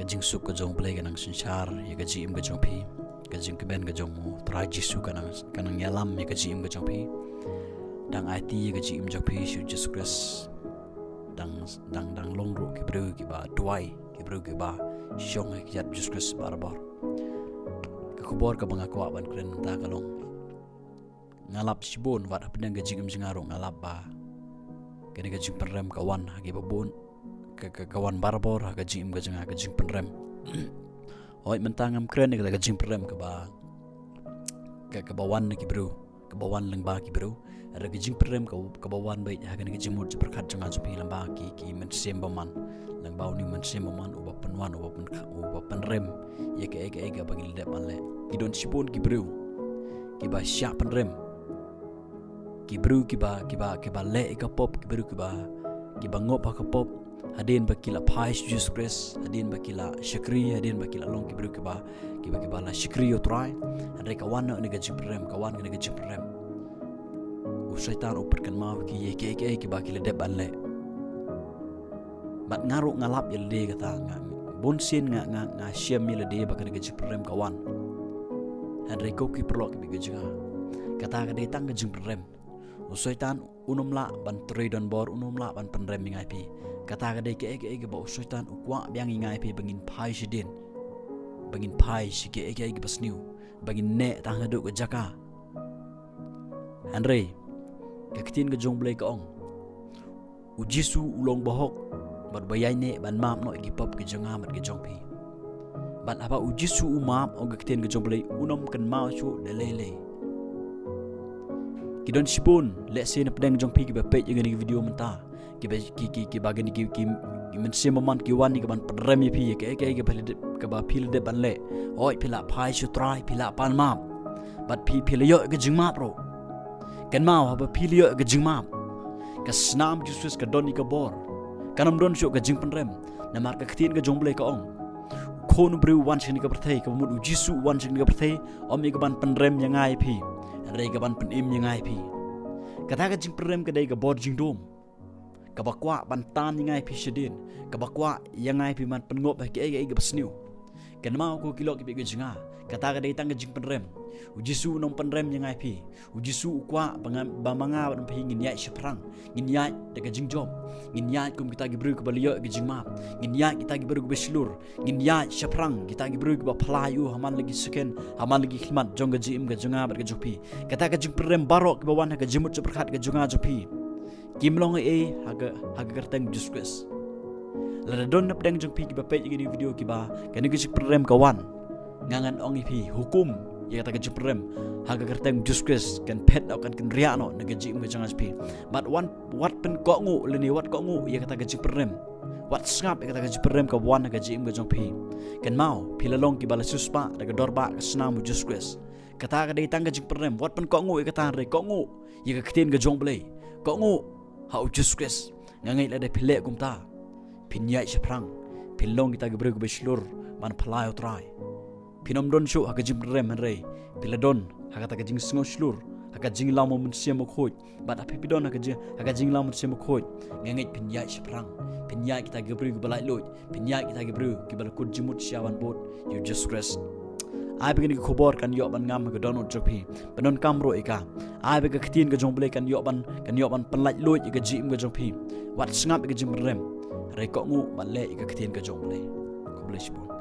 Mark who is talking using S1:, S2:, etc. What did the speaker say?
S1: jing su ka jong play kanang sinchar ya ka jim ka jong pi ka jing ka ben ka jong mo try jisu kanang yalam ya ka jim ka jong pi dang IT ya ka jim jong pi shu Jesus Christ dang long ro ki bru ki ba duai ki bru ki ba shong ki jat Jesus Christ barabor ka khobor ka banga ko ban kren ta kalong ngalap sibon wat pedang ka jing jingaro ngalap ba kene ka jing perem kawan hagi babon kawan barabor ka jing ka jing perem oi mentangam kren ka jing perem ka ba ka bawan ki bru ka bawan leng ba ki bru ada ka jing perem ka bawan baik ha kene ka jing mut berkat jangan supi leng ba ki men sem baman leng bau ni men sem baman uba penwan uba penrem ya ka bangil de panle idon sibon ki bru ki ba sya penrem ki bru ki ba le ka pop ki bru ki ba ngop ka pop hadin bakila pais Jesus Christ hadin bakila syakri hadin bakila long ki bru ki ba la syakri yo try andre kawan ni ga jiprem kawan ni ga jiprem soitan uper kan mau ki ki ba kila deb anle bat ngaru ngalap yelde kata bonsin nga shem yelde ba kan ga jiprem kawan andre ko ki perlo ki ga jinga kata ga detang ga jiprem soitan unumla ban tridon bor unumla ban penrem ngai pi kata ga ke ba soitan ukwa biang ngai pi bangin pai sidin bangin pai ke basniu bangin ne tang hadu ga jaka andre kakitin ga jong blai ka ong ujisu ulong bohok bat bayai ne ban map no gi pop ga jonga mat ga jong pi bat apa ujisu umap og kakitin ga jong blai unom kan mau chu de lele kidon sipun let's say na pedang jong pi ki ba page ngani video menta ki bagan ki men se moment ki wan ni ka ban pedrem pi ke ka ba pil de ban le oi pila pai chu try pila pan map bat pi yo ga jing map ro kan mau ba pil yo ga jing map ka snam Jesus ka don ni ka bor kanam don shu ga jing pedrem na mar ka ktin ga jong ble ka ong kon bru wan shin ka perthai ka mu jisu wan shin ka perthai om ni ka ban pedrem yangai pi rei ka ban pen im yangai pi kata ka jing perem ka dai ka bor jing dom ka bakwa ban tan yangai pi shedin ka bakwa yangai pi man pen ngop ke ga basniu kan mau ko kilo ki ga jinga kata ka dai tang ka jing perem ujisu nom penrem yangai pi ujisu kwa ba manga ban pi ngin yai sheprang ngin yai de ka jing jom ngin yai kum kita gi bru ka balio ga jing ma ngin yai kita gi bru ka beslur ngin yai sheprang kita gi bru ka phlayu haman lagi seken haman lagi khmat jong ga jim ga junga bar ga jopi kata ka jing perem barok ba wan ga jimut seperkat ga junga jopi kimlong haga kerteng juskus la don nap deng jong pi ki ba pe gi video ki ba kan gi jing perem kawan ngangan ong ipi hukum ya kata ke perem haga kerteng juskus kan pet au kan riano na gaji me jangan spi but one what pen ko ngu leni what ko ngu ya kata ke perem what ngap ya kata ke perem ka wan gaji me jong pi kan mau pilalong ki bala suspa daga dorba ka snam juskus kata ka dai tang gaji perem what pen ko ngu ya kata re ko ngu ya ka kten ga jong blai ko ngu ha juskus ngangai la de pile kumta pinyai seprang pilong kita gebre ge beslur man phalai utrai pinom don shu haga jim rem rei piladon haga ta jing sngo slur haga jing lamo mun siam khoi bat api pidon haga jing lamo siam khoi ngengai pinyai seprang pinyai kita gebre ge balai loi pinyai kita gebre ki bal kut jimut siawan bot you just rest ai begini khobor kan yo ban ngam ga donot jopi panon kamro ika ai be ga ktin ga jongle kan yo ban panlai loi ga jim ga jopi wat ngap ga jim rem re ko ngu ban le ga ktin ga jongle ko blesibo